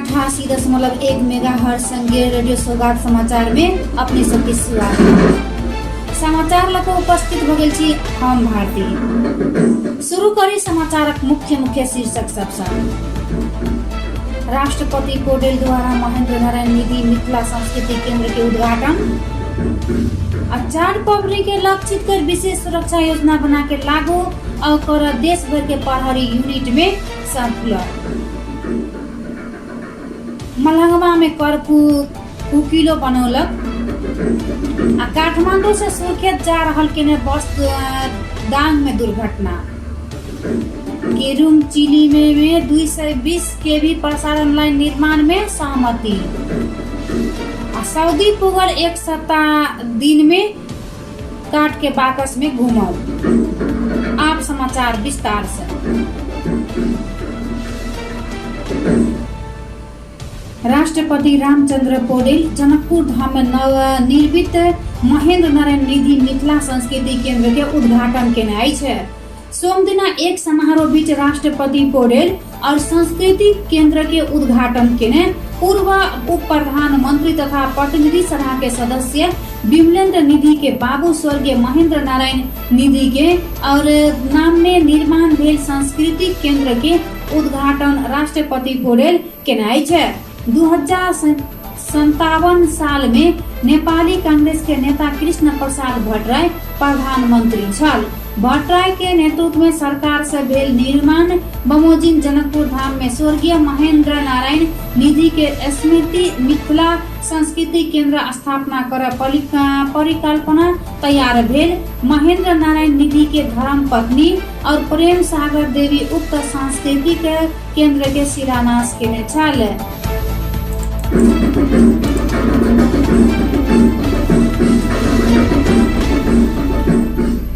88.1 megahertz संघीय radio सौगात समाचार में अपने सबके स्वागत। समाचार लको उपस्थित हो गेल छी हम भारती। शुरू करी समाचारक मुख्य शीर्षक सबसँ। राष्ट्रपति पौडेल द्वारा महेंद्र नारायण निधि मिथिला संस्कृति केंद्र के उद्घाटन। 4 फरवरी के लक्षित कर विशेष सुरक्षा योजना बना के लागू और कर देश भर के प्रहरी यूनिट में सर्कुलर। मलहंगवा में कर्फ्यू कुकिलो बनौलक। काठमांडू से सुर्खेत जा रहल केने बस दांग में दुर्घटना। केरुंग चिली में 220 केवी प्रसारण लाइन निर्माण में सहमति। सऊदी पुगल 1 सप्ताह दिन में काट के बाकस में घूमल। आप समाचार विस्तार से। राष्ट्रपति रामचंद्र पौडेल जनकपुर धाम में नवनिर्मित महेंद्र नारायण निधि मिथिला संस्कृति केंद्र के उद्घाटन केने आई है। सोम दिना एक समारोह बीच राष्ट्रपति पौडेल और संस्कृति केंद्र के उद्घाटन केने पूर्व उप प्रधानमंत्री तथा प्रतिनिधि सभा के सदस्य विमलेंद्र निधि के बाबू स्वर्गीय महेंद्र नारायण निधि के और नाम में निर्माण भेल सांस्कृतिक केंद्र के उद्घाटन राष्ट्रपति पौडेल केने आई है। 2057 साल में नेपाली कांग्रेस के नेता कृष्ण प्रसाद भट्टराई प्रधानमंत्री छल। भट्टराई के नेतृत्व में सरकार से भेल निर्माण बमोजिम जनकपुर धाम में स्वर्गीय महेंद्र नारायण निधि के स्मृति मिथिला संस्कृति केंद्र स्थापना कर परिकल्पना तैयार भेल। महेंद्र नारायण निधि के धर्म पत्नी और प्रेम सागर देवी उक्त सांस्कृतिक केंद्र के शिलान्यास केने छल।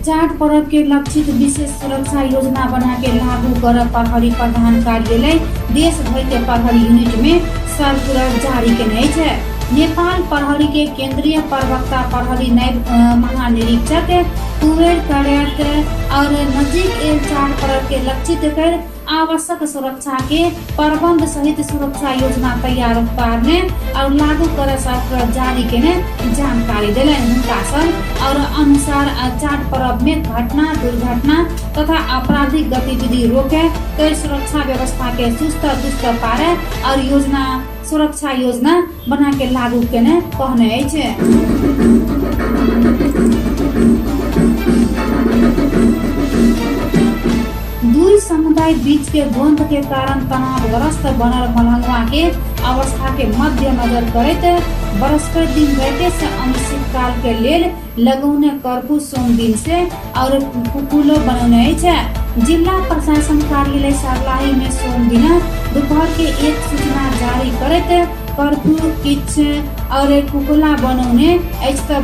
जाट पर्व के लक्षित विशेष सुरक्षा योजना बना के लागू कर प्रहरी प्रधान कार्यालय देश भर के प्रहरी यूनिट में सर्कुलर जारी केने है। नेपाल प्रहरी के केंद्रीय प्रवक्ता प्रहरी नायब महानिरीक्षक कुबेर कड़ैत और नजीक 4 पर्व के लक्षित कर आवश्यक सुरक्षा के प्रबंध सहित सुरक्षा योजना तैयार पारने और लागू कर सर्कुलर जारी केने जानकारी दिलन। हुनका सब और अनुसार जाट पर्व में घटना दुर्घटना तथा आपराधिक गतिविधि रोके कर सुरक्षा व्यवस्था के चुस्त दुरुस्त पारे और योजना सुरक्षा योजना बना के लागू केने कहने है। दुई समुदाय बीच के द्वंद्व के कारण तनावग्रस्त बनल मलहंगवा के अवस्था के मद्देनजर करैत बृहस्पति दिन राति से अनिश्चितकाल के लेल लगौने कर्फ्यू सोम दिन से और कुकुलो बनौने है। जिला प्रशासन कार्यालय सर्लाही में सोम दिन दोपहर के एक सूचना जारी करैत कर्फ्यू किच और कुकुला बनौने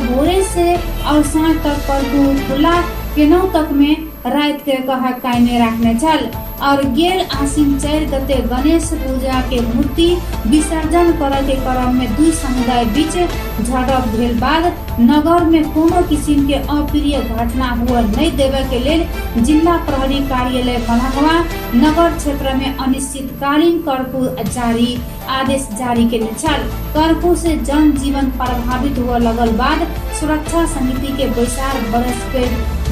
भोरे से और सांझ तक कर्फ्यू खुला केनौ तक में रात के कहा कायमे रखने छल और गैर आसिन 4 गते गणेश पूजा के मूर्ति विसर्जन करे के क्रम में 2 समुदाय बीच झड़प भेल बाद नगर में कोनो किस्म के अप्रिय घटना हुआ नहीं देवे के लेल जिला प्रहरी कार्यालय मलहंगवा नगर क्षेत्र में अनिश्चितकालीन कर्फ्यू जारी आदेश जारी केने छल। कर्फ्यू से जनजीवन प्रभावित हुआ लगल बाद सुरक्षा समिति के बैसार बृहस्पति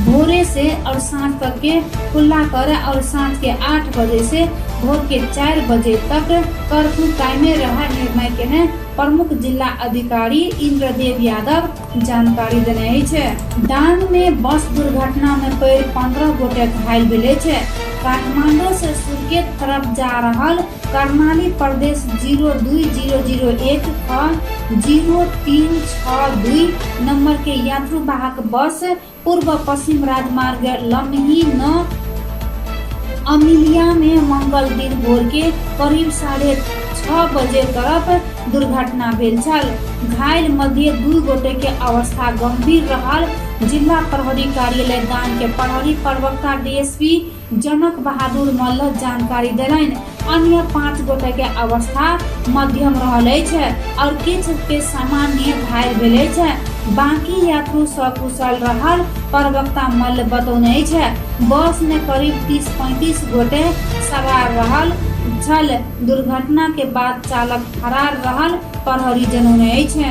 भोरे से और सांझ तक के खुला करे और सांझ के 8 बजे से भोर के 4 बजे तक कर्फ्यू कायमे रहा निर्णय केने प्रमुख जिला अधिकारी इंद्रदेव यादव जानकारी देने है। डांग में बस दुर्घटना में 15 गोटे घायल भेले छे। काठमांडू से सुर्खेत तरफ जा रहल कर्णाली प्रदेश 02001 0362 नंबर के यात्रुवाहक बस पूर्व पश्चिम राजमार्ग लम्ही न अमिलिया में मंगल दिन भोर के करीब 6:30 बजे तरफ दुर्घटना भेल छल। घायल मध्य 2 गोटे के अवस्था गंभीर रहल। जिला प्रहरी कार्यालय दान के प्रहरी प्रवक्ता डीएसपी जनक बहादुर मल्ल जानकारी दिलन। अन्य 5 गोटे के अवस्था मध्यम रहल है और किछु के सामान्य घायल भेल है। बाकी यात्रु सकुशल रहल प्रवक्ता मल्ल बतौने है। बस में करीब 30-35 गोटे सवार रहल। छल। दुर्घटना के बाद चालक फरार रहल, प्रहरी जनौने अछि।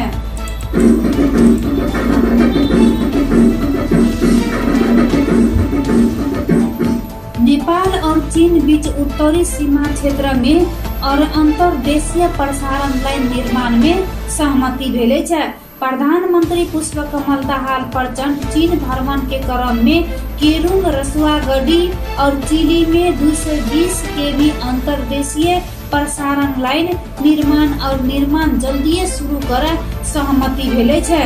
नेपाल और चीन बीच उत्तरी सीमा क्षेत्र में और अंतर्देशीय प्रसारण लाइन निर्माण में सहमति भेल छै। प्रधानमंत्री पुष्पकमल दाहाल प्रचंड चीन भ्रमण के क्रम में केरुंग रसुआगढ़ी और चिली में 220 केवी अंतर्देशीय प्रसारण लाइन निर्माण जल्दीए शुरू करय सहमति भेल छै।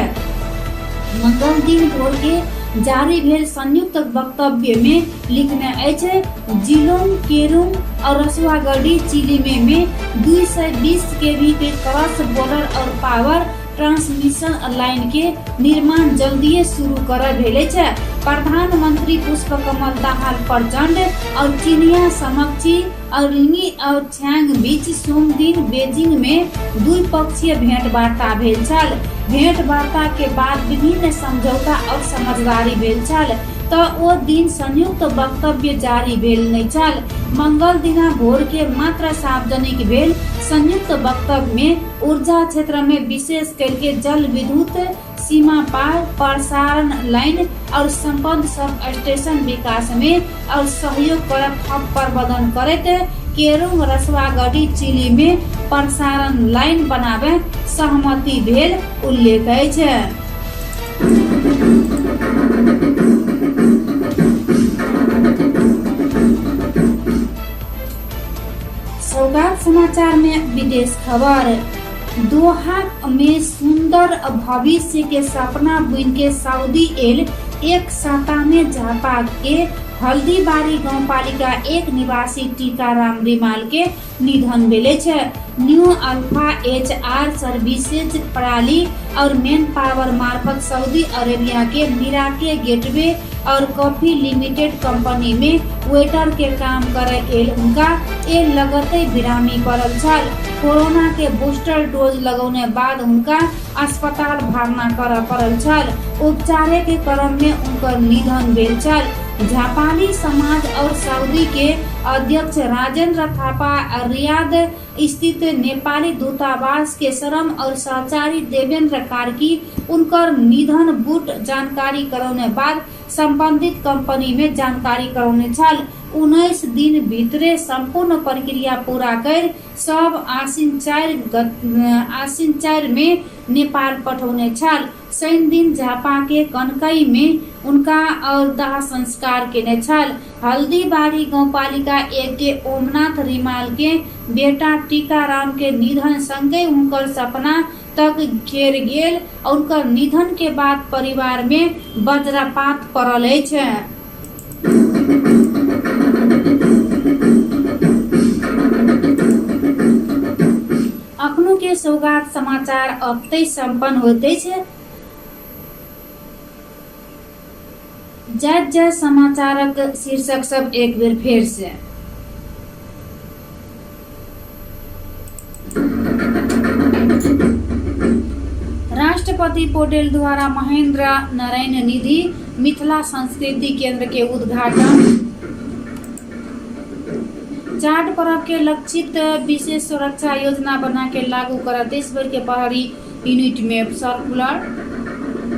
मंगल दिन भोर के जारी भेल संयुक्त वक्तव्य में लिखने अछि, जिलोंग, केरुंग और रसुआगढ़ी चिली में 220 केवी के क्रॉस बॉर्डर और पावर ट्रांसमिशन लाइन के निर्माण जल्दीए शुरू कर भेले छै। प्रधानमंत्री पुष्पकमल दाहाल प्रचंड और चीनिया समकक्षी अर्ली और छांग बीच सोम दिन बीजिंग में द्विपक्षीय भेंट वार्ता भेल छल। भेंट वार्ता के बाद विभिन्न समझौता और समझदारी भेल छल, तो वो दिन संयुक्त वक्तव्य जारी भेल नहीं छल। मंगल दिना भोर के मात्र सार्वजनिक भेल संयुक्त वक्तव्य में ऊर्जा क्षेत्र में विशेष करके जल विद्युत सीमा पार प्रसारण लाइन और संबद्ध सब स्टेशन विकास में और सहयोग कर प्रबंधन करते केरुंग रसुआगढ़ी चिली में प्रसारण लाइन बनावे सहमति भेल उल्लेख अछि। सौगात समाचार में विदेश खबर। दोहा में सुंदर भविष्य के सपना बुन के सऊदी एक साता में झापा के हल्दीबारी गांवपालिका एक निवासी टीकाराम रिमाल के निधन भेले छै। न्यू अल्फा HR सर्विसेज प्रणाली और मैन पावर मार्फत सऊदी अरेबिया के मिराके गेटवे और कॉफी लिमिटेड कंपनी में वेटर के काम करे उनका लगते विरामी पड़ल छल। कोरोना के बूस्टर डोज लगौने बाद उनका अस्पताल भरना कर पड़ल छल। उपचार के क्रम में उनकर निधन भेल छल। जापानी समाज और सऊदी के अध्यक्ष राजेंद्र थापा रियाद स्थित नेपाली दूतावास के श्रम और सहचारी देवेंद्र कार्की उनकर निधन बुट जानकारी करौने बाद संबंधित कंपनी में जानकारी करौने छल। 19 दिन भीतरे संपूर्ण प्रक्रिया पूरा कर सब आसिन 4 में नेपाल पठौने छल। शनि दिन झापा के कनकई में उनका और दाह संस्कार केने छल। हल्दीबारी गांवपालिका 1 के ओमनाथ रिमाल के बेटा टीकाराम के निधन संगे उनकर सपना तक घेर गेल और उनकर निधन के बाद परिवार में वज्रपात पड़ल अछि। अखनो के सौगात समाचार अब संपन्न होते छै। जय समाचारक शीर्षक सब एक बेर फेर से। राष्ट्रपति पौडेल द्वारा महेंद्र नारायण निधि मिथिला संस्कृति केंद्र के उद्घाटन। जाट पर्व के लक्षित विशेष सुरक्षा योजना बना के लागू कर देश भर के पहाड़ी यूनिट में सर्कुलर।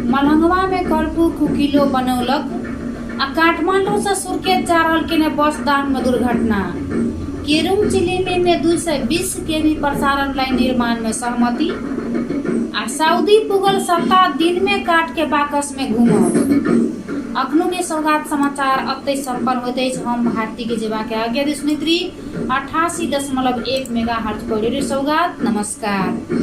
मलंगवा में कर्फ्यू खुकिलो बनौलक। काठमांडू से सुर्खेत जा रहल के बस दान में दुर्घटना। केरुंग चिली में 220 केवी प्रसारण लाइन निर्माण में सहमति। सऊदी पुगल 7 दिन में काट के बाकस में घूमल। अखनो के सौगात समाचार अब तक संपन्न होते। हम भारती के जेबा के आज्ञा दी 88.1 मेगाहर्ट्ज पर रेडियो सौगात। नमस्कार।